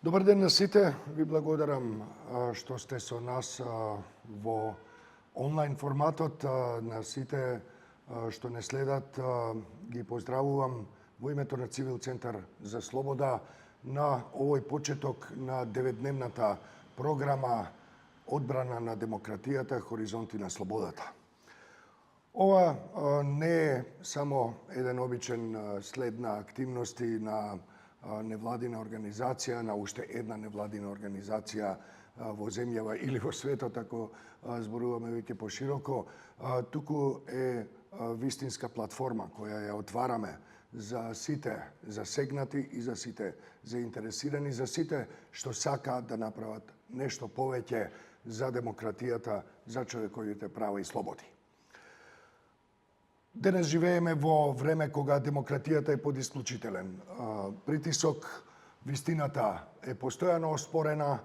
Добар ден на сите, ви благодарам што сте со нас во онлайн форматот. На сите што не следат, ги поздравувам во името на Цивил Центар за слобода на овој почеток на 9-дневната програма Одбрана на демократијата, хоризонти на слободата. Ова не е само еден обичен след на активности на невладина организација, на уште една невладина организација во земјава или во светот, ако зборуваме веќе пошироко, туку е вистинска платформа која ја отвараме за сите засегнати и за сите заинтересирани, за сите што сакаат да направат нешто повеќе за демократијата, за човековите права и слободи. Денес живееме во време кога демократијата е под исклучителен притисок, вистината е постојано оспорена,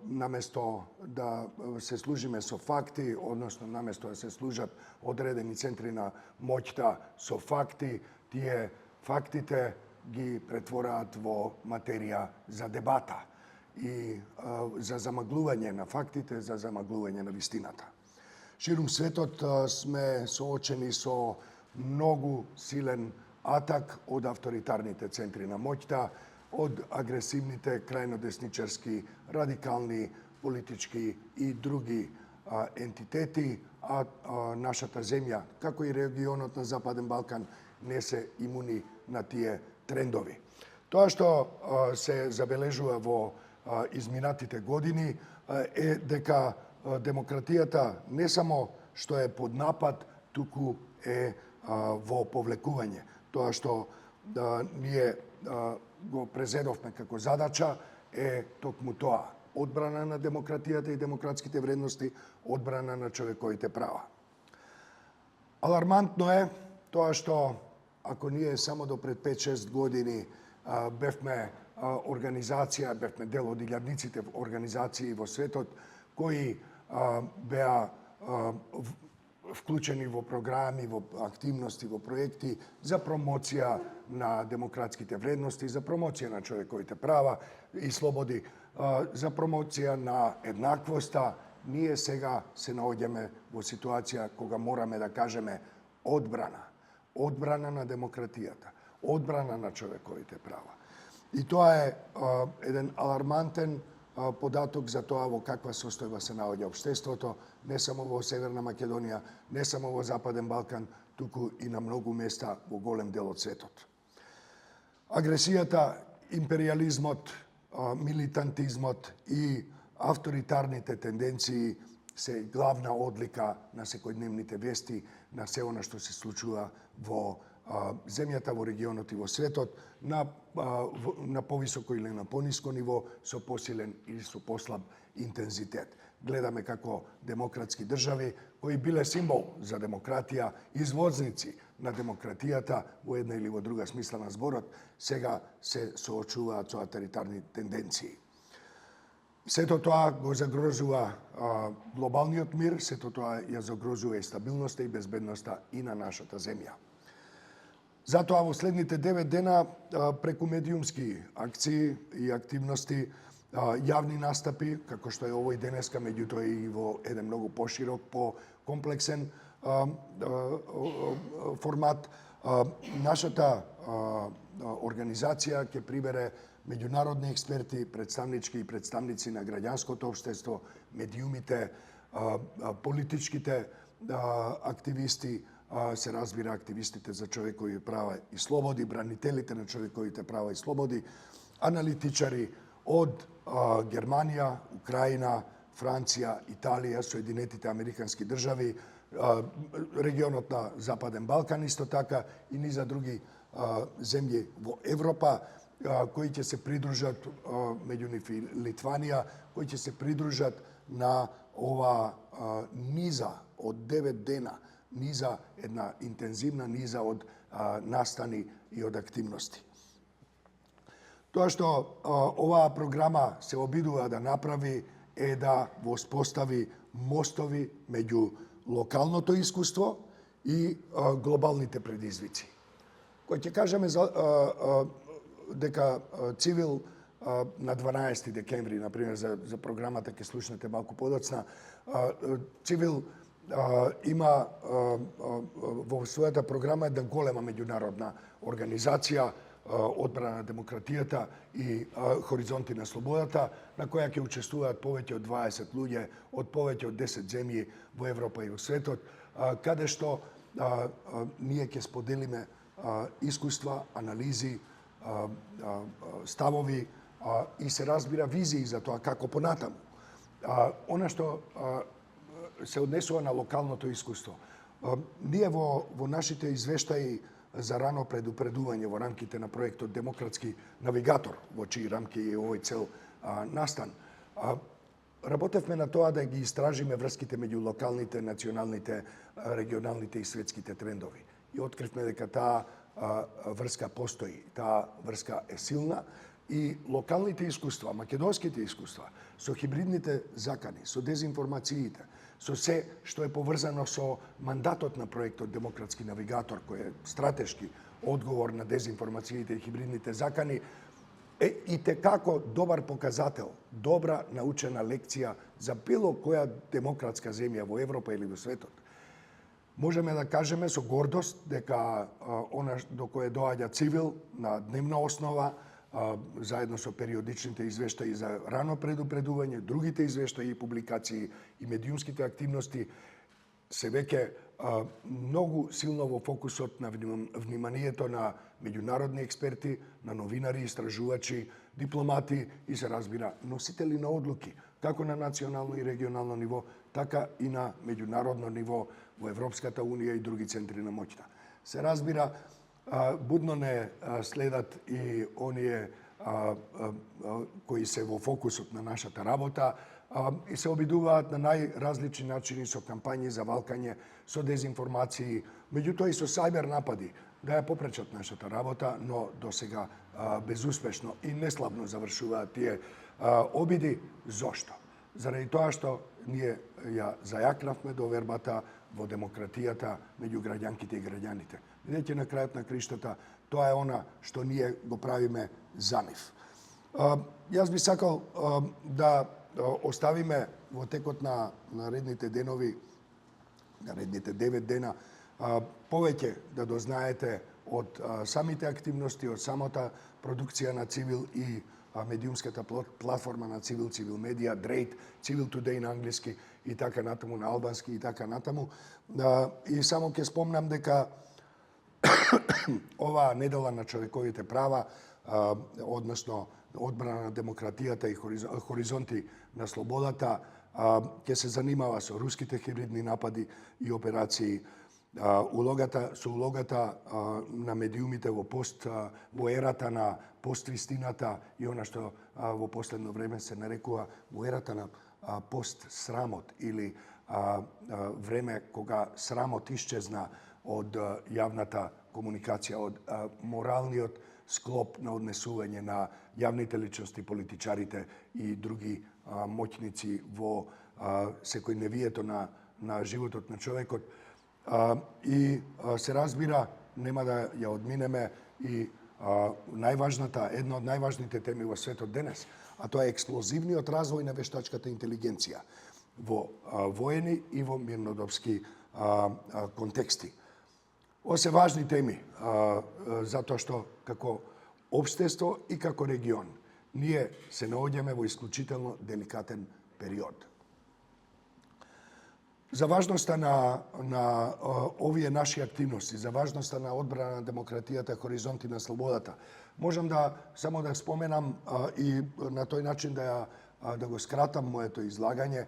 наместо да се служиме со факти, односно наместо да се служат одредени центри на моќта со факти, тие фактите ги претвораат во материја за дебата и за замаглување на фактите, за замаглување на вистината. Ширум светот сме соочени со многу силен атак од авторитарните центри на моќта, од агресивните, крајнодесничарски, радикални, политички и други ентитети, а нашата земја, како и регионот на Западен Балкан, не се имуни на тие трендови. Тоа што се забележува во изминатите години е дека демократијата не само што е под напад, туку е во повлекување. Тоа што ние го презедовме како задача е токму тоа. Одбрана на демократијата и демократските вредности, одбрана на човековите права. Алармантно е тоа што ако ние само до пред 5-6 години бевме организација, бевме дел од илјадниците организации во светот кои беа вклучени во програми, во активности, во проекти за промоција на демократските вредности, за промоција на човековите права и слободи, за промоција на еднаквоста, ние сега се наоѓаме во ситуација кога мораме да кажеме одбрана. Одбрана на демократијата, одбрана на човековите права. И тоа е еден алармантен податок за тоа во каква состојба се наоѓа општеството, не само во Северна Македонија, не само во Западен Балкан, туку и на многу места во голем дел од светот. Агресијата, империализмот, милитантизмот и авторитарните тенденции се главна одлика на секојдневните вести, на се она што се случува во земјата, во регионот и во светот, на повисоко или на пониско ниво, со посилен или со послаб интензитет. Гледаме како демократски држави, кои биле символ за демократија, извозници на демократијата во една или во друга смисла на зборот, сега се соочуваат со авторитарни тенденции. Сето тоа го загрозува глобалниот мир, сето тоа ја загрозува и стабилноста и безбедноста и на нашата земја. Затоа во следните 9 дена преку медиумски акции и активности, јавни настапи, како што е овој денеска, меѓутоа и во еден многу поширок, по-комплексен формат, нашата организација ќе прибере меѓународни експерти, представнички и представници на граѓанското општество, медиумите, политичките активисти, се разбира активистите за човекови права и слободи, бранителите на човековите права и слободи, аналитичари од Германија, Украина, Франција, Италија, Соединетите Американски држави, регионот на Западен Балкан исто така и низа други земји во Европа, кои ќе се придружат, меѓу нив и Литванија, кои ќе се придружат на ова низа од 9 дена, низа, една интензивна низа од настани и од активности. Тоа што оваа програма се обидува да направи е да воспостави мостови меѓу локалното искуство и глобалните предизвици. Кој ќе кажеме дека Цивил на 12 декември, например, за програмата ќе слушнете малку подоцна, Цивил има во својата програма една голема меѓународна организација, Одбрана на демократијата и Хоризонти на слободата, на која ќе учествуваат повеќе од 20 луѓе од повеќе од 10 земји во Европа и во светот, каде што ние ќе споделиме искуства, анализи, ставови и се разбира визии за тоа како понатаму. Она што се однесува на локалното искуство. Ние во нашите извештаи за рано предупредување во рамките на проектот Демократски навигатор, во чии рамки е овој цел настан, работевме на тоа да ги истражиме врските меѓу локалните, националните, регионалните и светските трендови. И откривме дека таа врска постои, таа врска е силна и локалните искуства, македонските искуства, со хибридните закани, со дезинформациите, со се што е поврзано со мандатот на проектот Демократски навигатор, кој е стратешки одговор на дезинформациите и хибридните закани, е и текако добар показател, добра научена лекција за било која демократска земја во Европа или во светот. Можеме да кажеме со гордост дека она до кое доаѓа Цивил на дневна основа, заедно со периодичните извештаи за рано предупредување, другите извештаи и публикации и медиумските активности, се веќе многу силно во фокусот на вниманието на меѓународни експерти, на новинари, истражувачи, дипломати и се разбира носители на одлуки, како на национално и регионално ниво, така и на меѓународно ниво во Европската унија и други центри на моќта. Се разбира, будно не следат и оние кои се во фокусот на нашата работа и се обидуваат на најразлични начини со кампањи за валкање, со дезинформации, меѓутоа и со сајбер напади, да ја попречат нашата работа, но до сега безуспешно и неславно завршуваат тие обиди. Зошто? Заради тоа што ние ја зајакнавме довербата во демократијата меѓу граѓанките и граѓаните. Бидејќи на крајот на криштата, тоа е она што ние го правиме за нив. Јас би сакал да оставиме во текот на наредните денови, наредните 9 дена, повеќе да дознаете од самите активности, од самата продукција на Цивил и медиумската платформа на Цивил, Цивил Медија, Дрейт, Цивил Тудеј на англиски и така натаму, на албански и така натаму. И само ќе спомнам дека оваа недела на човековите права, односно Одбрана на демократијата и Хоризонти на слободата, ќе се занимава со руските хибридни напади и операции, улогата на медиумите во ерата на поствистината и она што во последно време се нарекува во ерата на постсрамот или време кога срамот исчезна од јавната комуникација, од моралниот склоп на однесување на јавните личности, политичарите и други моќници во секојдневието на животот на човекот. И се разбира, нема да ја одминеме и една од најважните теми во светот денес, а тоа е експлозивниот развој на вештачката интелигенција во воени и во мирнодопски контексти. Ова се важни теми, затоа што како општество и како регион ние се наоѓаме во исклучително деликатен период. За важноста на овие наши активности, за важноста на Одбрана на демократијата, Хоризонти на слободата, можам само да споменам и на тој начин да го скратам моето излагање,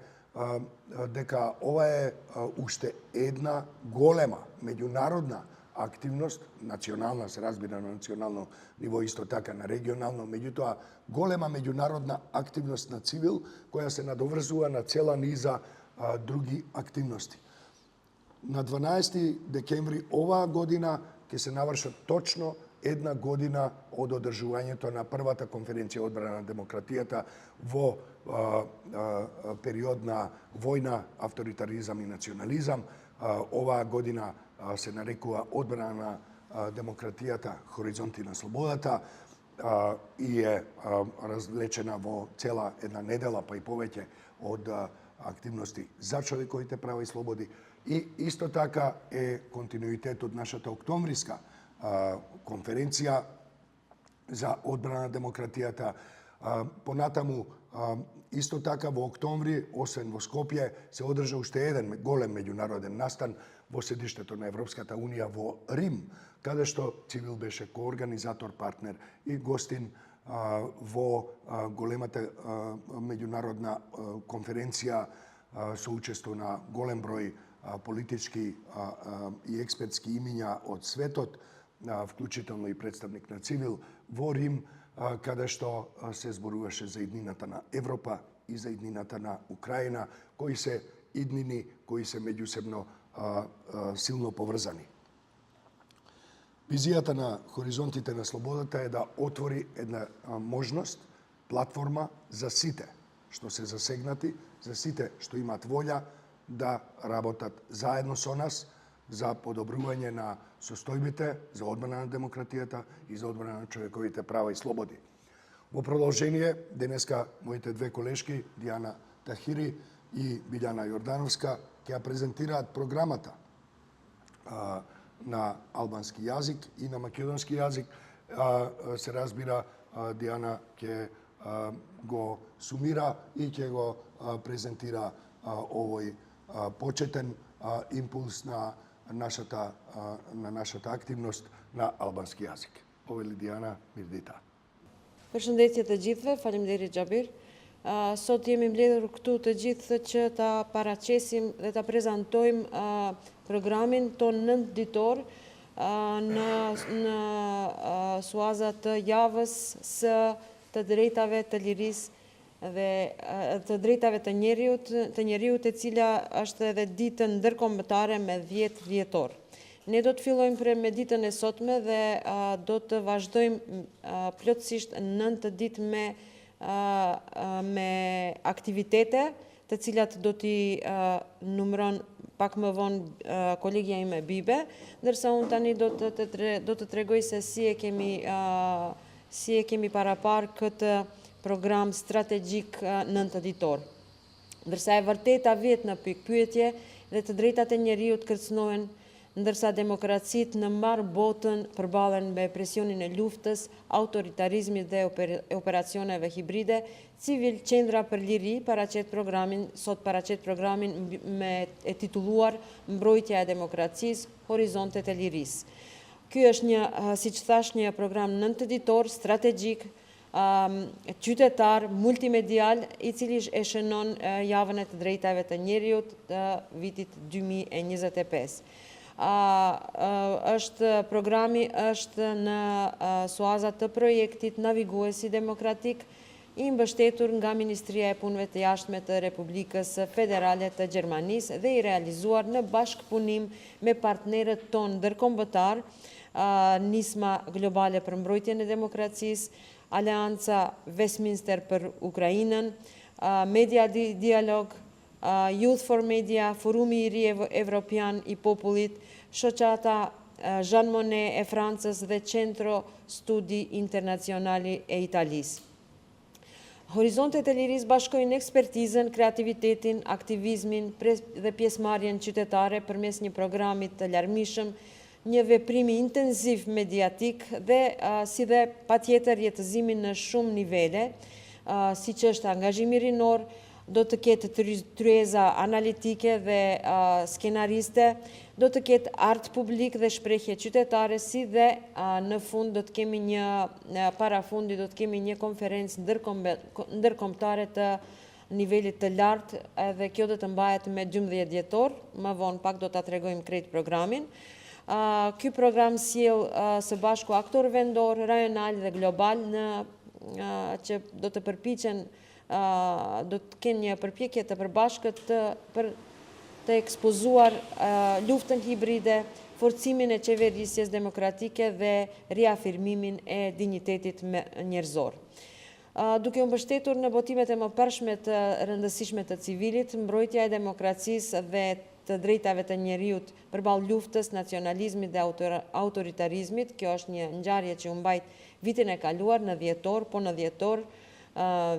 дека ова е уште една голема меѓународна активност, национална, се разбира на национално ниво, исто така на регионално, меѓутоа голема меѓународна активност на Цивил, која се надоврзува на цела низа други активности. На 12 декември оваа година ќе се навршат точно една година од одржувањето на првата конференција Одбрана на демократијата во период на војна, авторитаризам и национализам. Оваа година се нарекува Одбрана на демократијата, Хоризонти на слободата. и е развлечена во цела една недела, па и повеќе од активности за човековите права и слободи. И исто така е континуитет од нашата октомвриска конференција за одбрана на демократијата. Понатаму, исто така во октомври, освен во Скопје, се одржа уште еден голем меѓународен настан во седиштето на Европската Унија во Рим, каде што Цивил беше коорганизатор, партнер и гостин во големата меѓународна конференција со учество на голем број политички и експертски имиња од светот, вклучително и представник на Цивил во Рим, каде што се зборуваше за иднината на Европа и за иднината на Украина, кои се иднини, кои се меѓусебно силно поврзани. Визијата на Хоризонтите на слободата е да отвори една можност, платформа за сите што се засегнати, за сите што имаат волја да работат заедно со нас за подобрување на состојбите, за одбрана на демократијата и за одбрана на човековите права и слободи. Во продолжение, денеска моите две колешки, Диана Тахири и Билјана Јордановска, ќе ја презентираат програмата на албански јазик и на македонски јазик. Се разбира, Диана ќе го сумира и ќе го презентира овој почетен импулс на нашата активност на албански јазик. Овели Диана Мирдита. Përshëndetje të gjithëve, faleminderit Xhabir. Sot jemi mbledhur këtu të gjithë që ta paraqesim dhe ta prezantojmë programin ton 9 ditor në suaza të javës së të drejtave të lirisë dhe të drejtave të njeriut, e cila është edhe ditë ndërkombëtare me 10 dhjetor. Ne do të fillojmë me ditën e sotme dhe do të vazhdojmë plotësisht 9 ditë me aktivitete, të cilat do t'i numëron pak më vonë kolegja ime Bibe, ndërsa unë tani do të tregoj se si e kemi parapar këtë program strategjik 9 ditor. Ndërsa e vërteta vjet në pikpyetje dhe të drejtat e njeriut kërcënohen, ndërsa demokracitë në mbar botën përballen me presionin e luftës, autoritarizmit dhe operacioneve hibride, Civil Qendra për Liri paraqet programin e titulluar Mbrojtja e demokracisë, Horizontet e lirisë. Ky është siç thash, një program 9 ditor strategjik, qytetar, multimedial, i cili e shënon javën e të drejtave të njeriut të vitit 2025. Programi është në suazat të projektit Naviguesi Demokratik, i mbështetur nga Ministria e Punëve të Jashtme të Republikës Federale të Gjermanisë dhe i realizuar në bashkëpunim me partnerët tonë ndërkombëtar, Nisma Globale për Mbrojtjen e Demokracisë, Aleanca Westminster për Ukrainën, Media Dialog, Youth for Media, Forumi i Ri Evropian i Popullit, Shoqata Jean Monnet e Francës dhe Centro Studi Internacionali e Italisë. Horizontet e lirisë bashkojnë ekspertizën, kreativitetin, aktivizmin dhe pjesëmarrjen qytetare përmes një programi të larmishëm, një veprimi intenziv mediatik dhe si dhe patjetër jetëzimin në shumë nivele, siç është angazhimi rinor, do të ketë tryeza analitike dhe skenariste, do të ketë art publik dhe shprehje qytetare, si dhe në fund do të kemi parafundi do të kemi një konferencë ndërkombëtare të nivelit të lartë, edhe kjo do të mbahet me 12 dhjetor, më vonë pak do ta tregojmë krejt programin. Ky program sjell së bashku aktorë vendor, rajonal dhe global që do të përpiqen do të kenë një përpjekje të përbashkët për të ekspozuar luftën hibride, forcimin e qeverisjes demokratike dhe riafirmimin e dinjitetit njerëzor. Duke u mbështetur në botimet e mëparshme të rëndësishme të civilit, mbrojtja e demokracisë dhe të drejtave të njerëzit përballë luftës, nacionalizmit dhe autoritarizmit. Kjo është një ngjarje që u mbajt vitin e kaluar në dhjetor, po në dhjetor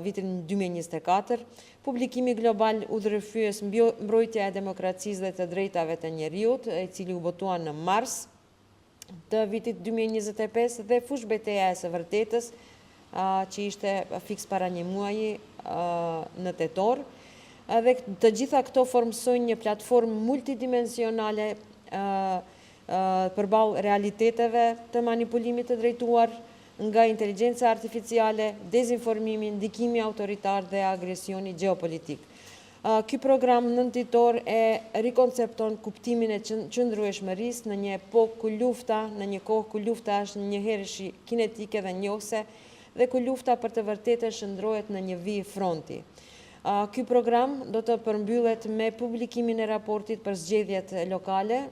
vitin 2024. Publikimi global udhërfyes mbrojtja e demokracisë dhe të drejtave të njerëzit, i cili u botua në mars të vitit 2025 dhe fushbeteja e së vërtetës, që ishte fiks para një muaji në tetor. Dhe të gjitha këto formsojnë një platformë multidimensionale përballë realiteteve të manipulimit të drejtuar nga inteligjenca artificiale, dezinformimi, ndikimi autoritar dhe agresioni geopolitik. Ky program nëntitor e rikoncepton kuptimin e qëndrueshmërisë në një epokë ku lufta, në një kohë ku lufta është njëherësh kinetike dhe njohëse, dhe ku lufta për të vërtetën shndrohet në një vijë fronti. Ky program do të përmbyllet me publikimin e raportit për zgjedhjet lokale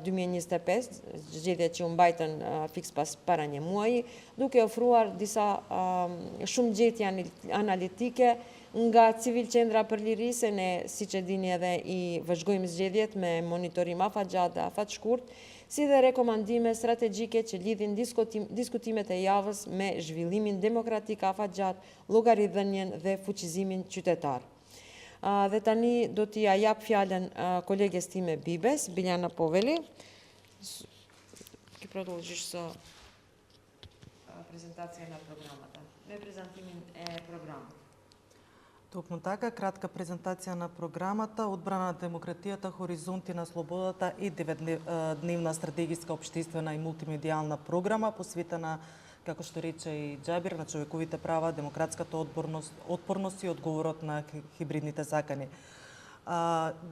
2025, zgjedhjet që u mbajtën fiks para një muaji, duke ofruar disa shumë gjetje analitike nga Civil Qendra për Liri, se ne, siç e dini, edhe i vëzhgojmë zgjedhjet me monitorim afat gjatë dhe afat shkurt, si dhe rekomandime strategjike që lidhin diskutimet e javës me zhvillimin demokratik afat gjatë, llogaridhënien dhe fuqizimin qytetar. Dhe tani do t'i jap fjalën koleges time Bibes, Biljana Poveli. Ky продолжиш со презентација на програмата. Ме презентимин е програмот. Токму така, кратка презентација на програмата Одбрана на демократијата, хоризонти на слободата и 9-дневна стратегиска општествена и мултимедијална програма посветена, како што рече и Џабир, на човековите права, демократската отпорност и одговорот на хибридните закани.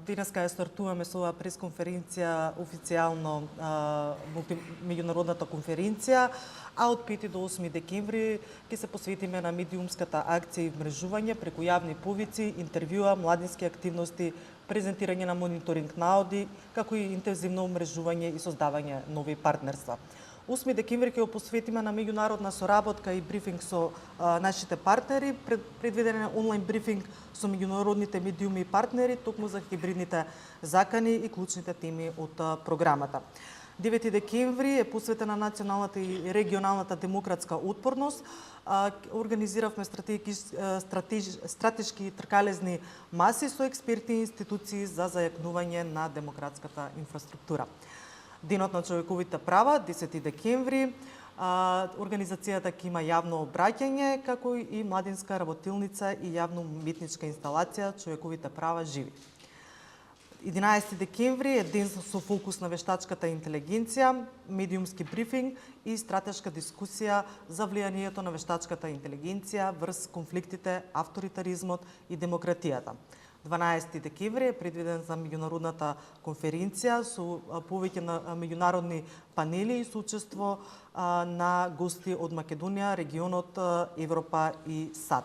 Денеска ја стартуваме со оваа пресконференција официјално меѓународната конференција, а од 5 до 8 декември ќе се посветиме на медиумската акција и вмрежување преку јавни повици, интервјуа, младински активности, презентирање на мониторинг наоди, како и интензивно умрежување и создавање нови партнерства. 8 декември ќе го посветиме на меѓународна соработка и брифинг со нашите партнери, предвиден е онлайн брифинг со меѓународните медиуми и партнери, токму за хибридните закани и клучните теми од програмата. 9 декември е посветен на националната и регионалната демократска отпорност. Организиравме стратешки тркалезни маси со експерти и институции за зајакнување на демократската инфраструктура. Денот на човековите права, 10 декември, организацијата ќе има јавно обраќање, како и младинска работилница и јавно-уметничка инсталација Човековите права живи. 11 декември е ден со фокус на вештачката интелигенција, медиумски брифинг и стратешка дискусија за влијанието на вештачката интелигенција врз конфликтите, авторитаризмот и демократијата. 12 декември е предвиден за меѓународната конференција со повеќе на меѓународни панели и соучество на гости од Македонија, регионот, Европа и САД.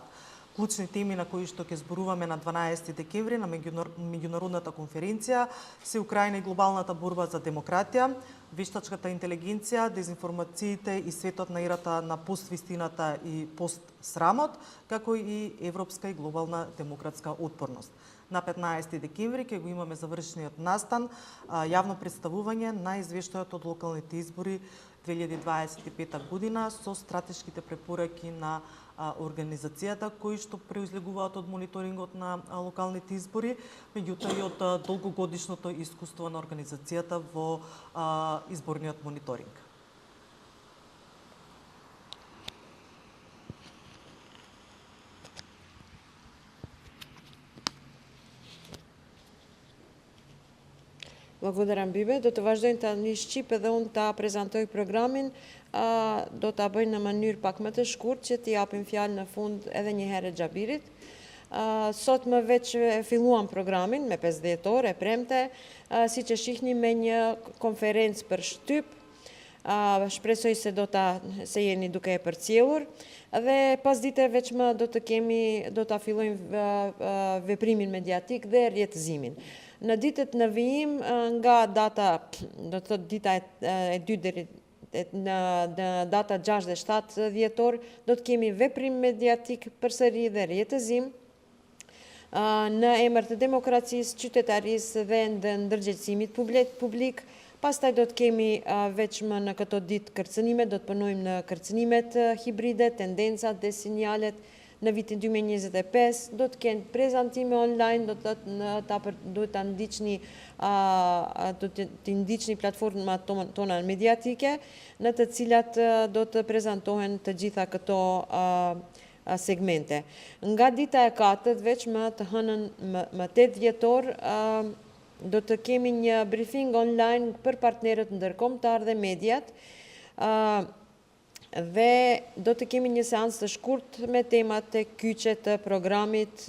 Клучни теми на кои што ќе зборуваме на 12 декември на меѓународната конференција се Украина и глобалната борба за демократија, вештачката интелигенција, дезинформациите и светот на ерата на поствистината и постсрамот, како и европска и глобална демократска отпорност. На 15 декември ќе го имаме завршениот настан, јавно представување на извештајот од локалните избори 2025 година со стратешките препораки на организацијата кои што произлегуваат од мониторингот на локалните избори, меѓутоа и од долгогодишното искуство на организацијата во изборниот мониторинг. Благодарам, Бибе. Do të vazhdojnë ta një shqip edhe unë ta prezantoj programin, do ta bëjnë në mënyrë pak më të shkurt që t'i japim fjalë në fund edhe një herë Xhabirit. Sot më veç filluam programin me 50 orë e premte, siç e shihni me një konferencë për shtyp. Shpresoj se jeni duke e përcjellur dhe pas dite veçmë do ta fillojmë veprimin mediatik dhe rrjetëzimin. Në ditët në vijim nga data, do të thotë dita e 2 deri në data 6 dhe 7 dhjetor, do të kemi veprim mediatik përsëri dhe rrjetëzim. Në emër të demokracisë, qytetarisë dhe në ndërgjegjësimit publik. Pastaj do të kemi veçmë në këto ditë kërcënimet, do të punojmë në kërcënimet hibride, tendencat dhe sinjalet në vitin 2025, do të kenë prezantime online, do të ndiqni platformat tona mediatike, në të cilat do të prezentohen të gjitha këto segmente. Nga dita e 4 veç më të hënën më 8 dhjetor, do të kemi një briefing online për partnerët ndërkombëtar dhe mediat, dhe do të kemi një seancë të shkurt me temat të kyçe të programit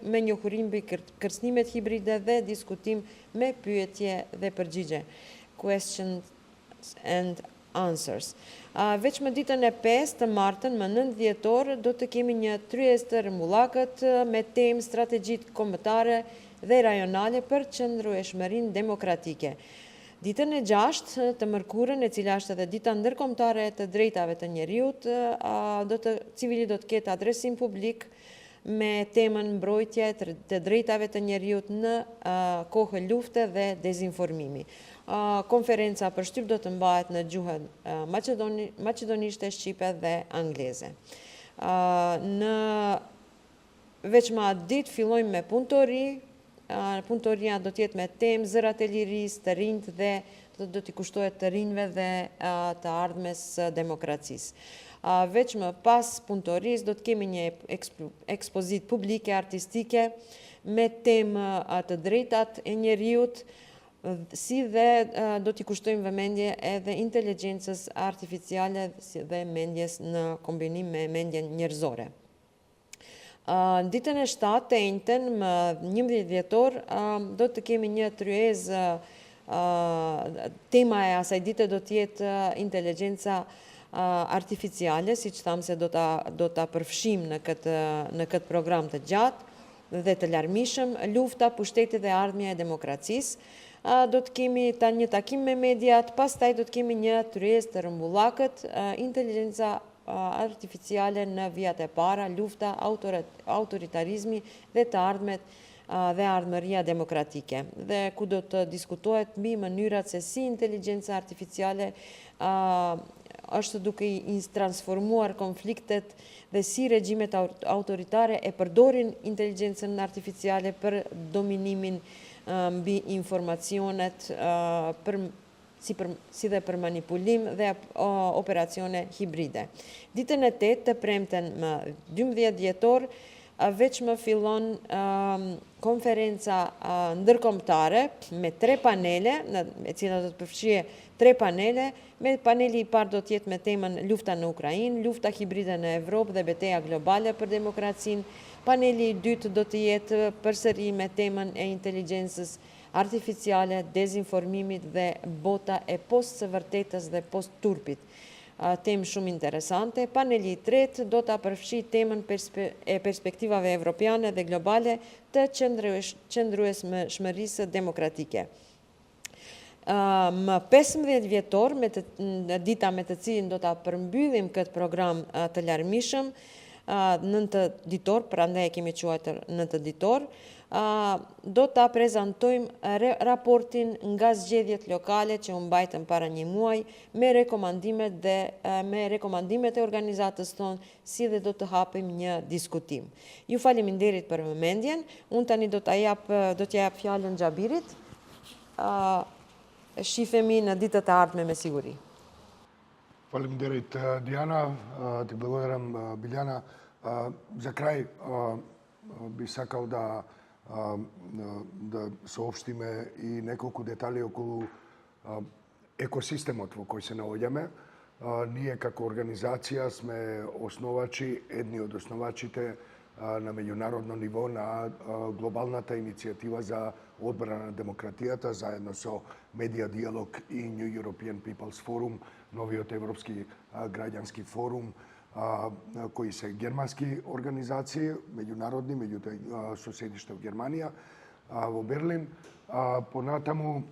me njohurim mbi kërcënimet hibride dhe diskutim me pyetje dhe përgjigje. Questions and answers. Veç më ditën e 5 të martën, më 9 dhjetor, do të kemi një tryezë të rremullakët me temë strategjit kombëtare dhe rajonale për qëndrueshmërinë demokratike. Ditën e 6 të mërkurën, e cila është edhe dita ndërkombëtare të drejtave të njeriut, civili do të ketë adresim publik me temën mbrojtje të drejtave të njeriut në kohë lufte dhe dezinformimi. Konferenca për shtyp do të mbahet në gjuhën maqedonishte, shqipe dhe angleze. Në veçma ditë fillojmë me punëtori. Punëtoria do t'jetë me temë zërat e lirisë, të rinjt dhe do t'i kushtohet të rinjve dhe të ardhmes demokracisë. Veç më pas punëtorisë do t'kemi një ekspozit publike, artistike, me temë të drejtat e njeriut, si dhe do t'i kushtojmë vëmendje edhe inteligjencës artificiale dhe mendjes në kombinim me mendjen njerëzore. Në ditën e 7 të enjten, më 11 dhjetor, do të kemi një tryezë, tema e asaj dite do t'jetë inteligjenca artificiale, si që thamë se do t'a përfshim në këtë program të gjatë dhe të larmishëm, lufta, pushteti dhe ardhmja e demokracisë. Do të kemi një takim me mediat, pastaj do të kemi një tryezë të rrëmbullakët, inteligjenca artificiale në vijat e para, lufta, autoritarizmi dhe të ardhmet dhe ardhmëria demokratike. Dhe ku do të diskutohet mbi mënyrat se si inteligjenca artificiale është duke i transformuar konfliktet dhe si regjimet autoritare e përdorin inteligjencën artificiale për dominimin mbi informacionet, si dhe për manipulim dhe operacione hibride. Ditën e 8 të premten më 12 dhjetor, veç më fillon konferenca ndërkombëtare me 3 panele, e cila do të përfshije 3 panele, me paneli i parë do të jetë me temën lufta në Ukrainë, lufta hibride në Evropë dhe betejë globale për demokracinë. Paneli i dytë do të jetë përsëri me temën e inteligjencës artificiale, dezinformimit dhe bota e post së vërtetës dhe post turpit. Temë shumë interesante. Paneli i tretë do të përfshi temën e perspektivave evropiane dhe globale të qëndrueshmërisë demokratike. Më 15 vjetor, dita me të cilin do të përmbyllim këtë program të larmishëm, 9 ditor, prandaj e kemi quajtur 9 ditor, do të prezentojmë raportin nga zgjedhjet lokale që u mbajtën para një muaj me rekomandimet e organizatës tonë, si dhe do të hapim një diskutim. Ju faleminderit për vëmendjen. Unë tani do t'ja jap fjalën Xhabirit. Shifemi në ditët e ardhme me siguri. Faleminderit Диана, ти благодарам Билјана. За крај би сакал да соопштиме и неколку детали околу екосистемот во кој се наоѓаме. Ние како организација сме основачи, едни од основачите на меѓународно ниво на глобалната иницијатива за одбрана на демократијата, заедно со Медиа Диалог и New European People's Forum, новиот европски граѓански форум, кои се германски организации, меѓународни, меѓутоа со седиште во Германија, во Берлин. Понатаму,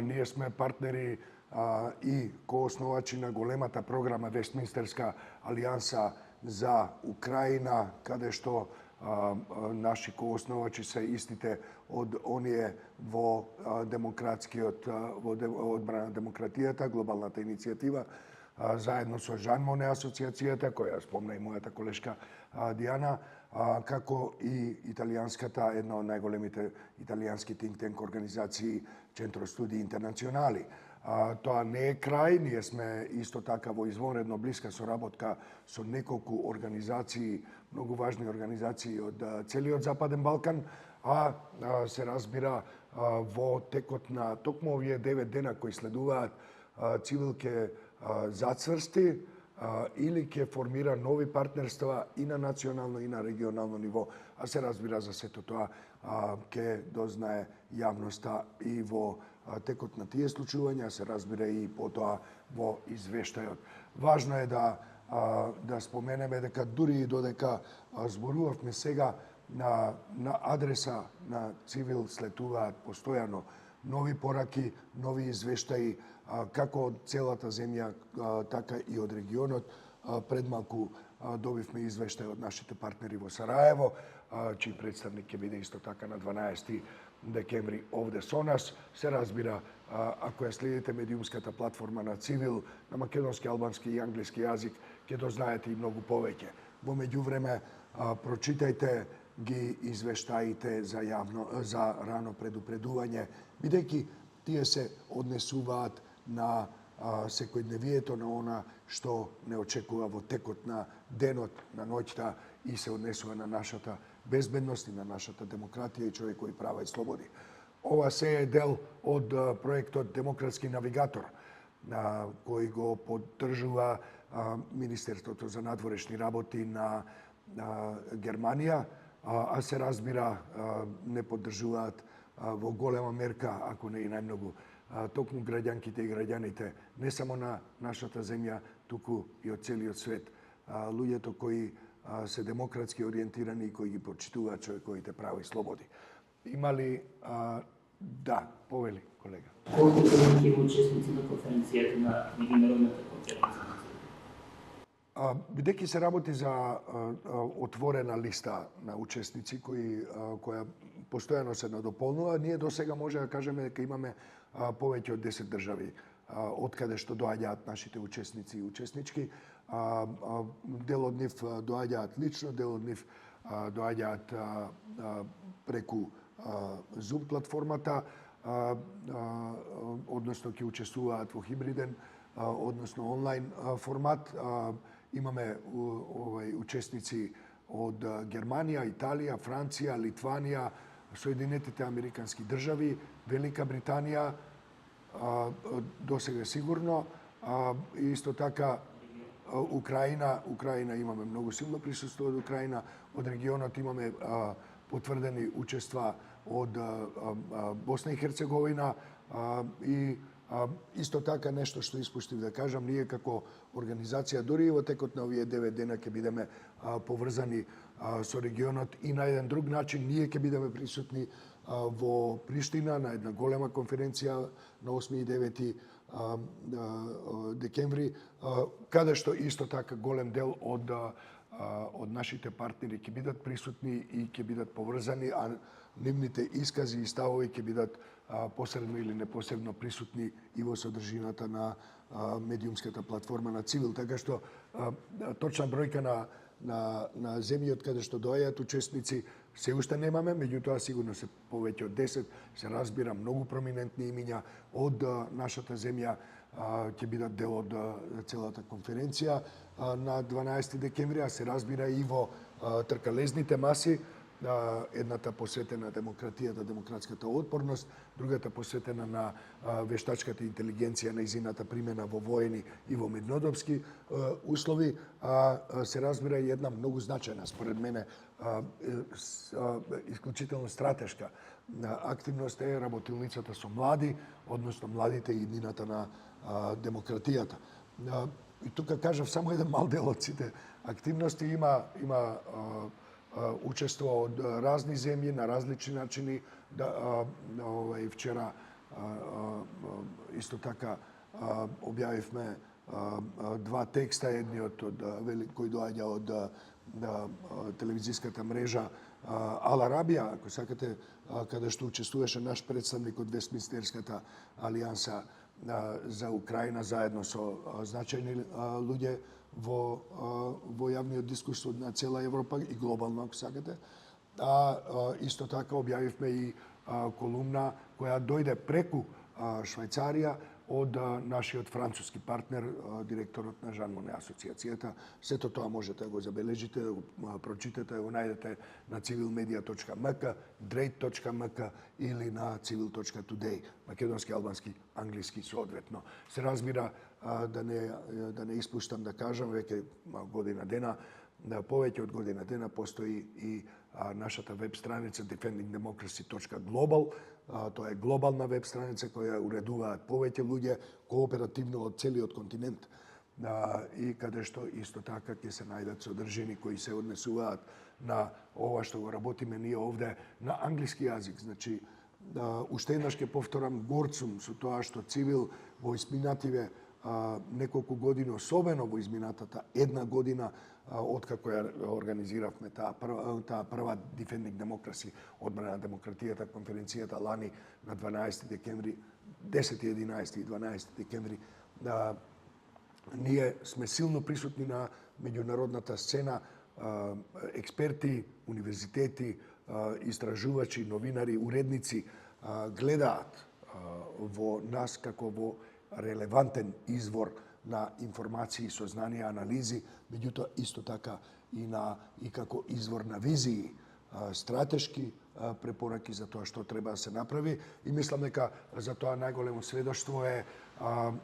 ние сме партнери и коосновачи на големата програма Вестминстерска алијанса за Украина, каде што наши коосновачи се истите од оние во демократскиот во одбрана на демократијата, глобалната иницијатива, заедно со Жан Моне асоциацијата, која спомна и мојата колешка Диана, како и италијанската, една од најголемите италијански think tank организации Centro Studi Internazionali. Тоа не е крај, ние сме исто така во извонредно блиска соработка со неколку организации, многу важни организации од целиот Западен Балкан, се разбира во текот на токму овие 9 дена кои следуваат, Цивил ќе зацврсти или ќе формира нови партнерства и на национално и на регионално ниво, а се разбира за сето тоа ќе дознае јавноста и во текот на тие случувања, се разбира и потоа во извештајот. Важно е да споменеме дека дури и додека зборувавме сега на адреса на Цивил слетуваат постојано нови пораки, нови извештаи, како од целата земја, така и од регионот. Пред малку добивме извештај од нашите партнери во Сараево, чиј представник ќе биде исто така на 12 декември овде со нас. Се разбира, ако ја следите медиумската платформа на Цивил, на македонски, албански и англиски јазик, ќе дознаете и многу повеќе. Во меѓувреме, прочитајте ги извештаите за рано предупредување, бидејќи тие се однесуваат на секојдневието, на она што не очекува во текот на денот, на ноќта и се однесува на нашата безбедност и на нашата демократија и човекови права и слободи. Ова се е дел од проектот Демократски навигатор, кој го поддржува Министерството за надворешни работи на Германија, а се разбира не поддржуваат во голема мерка, ако не и најмногу, токму граѓанките и граѓаните, не само на нашата земја, туку и од целиот свет. Луѓето кои се демократски ориентирани и кои ги почитуваат човековите права и слободи. Има ли... Да, повели, колега. Колку ќе има учесници на конференцијата на меѓународната конференција? Бидејќи се работи за отворена листа на учесници која постојано се надополнува, ние до сега може да кажеме дека имаме повеќе од 10 држави од каде што доаѓаат нашите учесници и учеснички. Дел од нив доаѓаат лично, дел од нив доаѓаат преку Zoom платформата, односно ќе учествуваат во хибриден, односно онлайн формат. Имаме учесници од Германија, Италија, Франција, Литванија, Соединетите Американски држави, Велика Британија, до сега сигурно, и исто така Украина имаме многу силно присуство од Украина, од регионот имаме потврдени учества од Босна и Херцеговина и исто така нешто што испуштив да кажам, ние како организација дури и во текот на овие 9 дена ќе бидеме поврзани со регионот и на еден друг начин ние ќе бидеме присутни во Приштина на една голема конференција на 8 и 9 декември, каде што исто така голем дел од нашите партнери ќе бидат присутни и ќе бидат поврзани, а нивните искази и ставови ќе бидат посредно или непосредно присутни и во содржината на медиумската платформа на Цивил. Така што точна бројка на земји од каде што доаѓаат учесници се уште немаме, меѓутоа сигурно се повеќе од 10, се разбира многу проминентни имиња од нашата земја ќе бидат дел од целата конференција на 12 декември, а се разбира и во тркалезните маси, едната посветена демократијата, демократската отпорност, другата посветена на вештачката интелигенција, нејзината примена во воени и во мирнодопски услови, се разбира и една многу значајна, според мене, исклучително стратешка активност е работилницата со млади, односно младите и иднината на демократијата. И тука кажав само еден мал дел од сите активности, има учество од разни земји на различни начини. Вчера исто така објавивме два текста, едниот кој доаѓа од телевизиската мрежа Ал Арабија, ако сакате, каде што учествуваше наш представник од Вестминстерската алијанса за Украина, заедно со значајни луѓе во јавниот дискурс на цела Европа и глобално, ако сакате. Исто така објавивме и колумна која дојде преку Швајцарија од нашиот француски партнер, директорот на Жан Моне асоциацијата. Сето тоа можете да го забележите, да го прочитате, да го најдете на civilmedia.mk, drate.mk или на civil.today, македонски, албански, англиски соодветно. Се разбира, да не испуштам да кажам, веќе година дена, повеќе од година дена постои и нашата веб страница defendingdemocracy.global. Тоа е глобална веб страница која уредуваат повеќе луѓе кооперативно од целиот континент и каде што исто така ќе се најдат содржини кои се однесуваат на ова што го работиме ние овде на англиски јазик. Значи, уште еднаш ќе повторам, горд сум со тоа што Цивил во изминативе неколку години, особено во изминатата една година, откако ја организиравме таа прва Defending Democracy, одбрана на демократијата, конференцијата лани на 12 декември, 10, 11 и 12 декември, ние сме силно присутни на меѓународната сцена, експерти, универзитети, истражувачи, новинари, уредници гледаат во нас како во релевантен извор на информации, сознанија, анализи, меѓутоа исто така и како извор на визии, стратешки препораки за тоа што треба да се направи. И мислам дека за тоа најголемо сведоштво е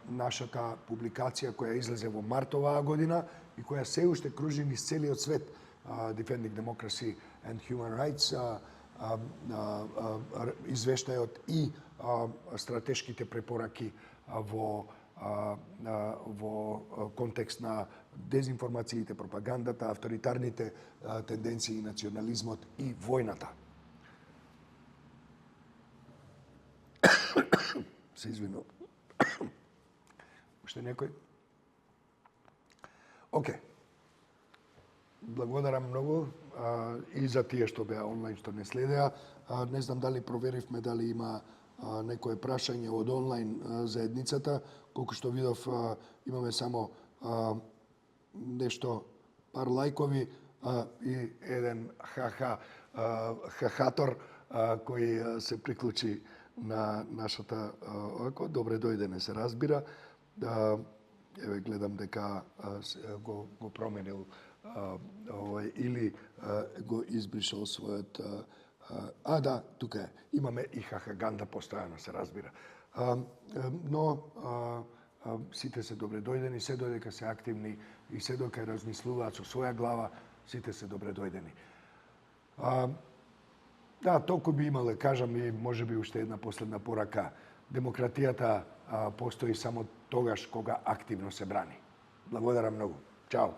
нашата публикација која излезе во март оваа година и која се уште кружи низ целиот свет, Defending Democracy and Human Rights, извештајот и стратешките препораки во контекст на дезинформациите, пропагандата, авторитарните тенденции, национализмот и војната. Се извинувам. Уште некој? Океј. Благодарам многу и за тие што беа онлайн, што не следеа. Не знам дали проверивме дали има некое прашање од онлайн заедницата. Колку што видов, имаме само нешто, пар лајкови и еден хахатор кој се приклучи на нашата добре дојдене, се разбира. Еве гледам дека го променил или го избришал својот. Да, тука е. Имаме и хахаганда постојано, се разбира. Но сите се добре дојдени, се додека се активни и се додека размислуваат со своја глава, сите се добре дојдени. Да, толку би имале, кажам и можеби уште една последна порака. Демократијата постои само тогаш кога активно се брани. Благодарам многу. Чао.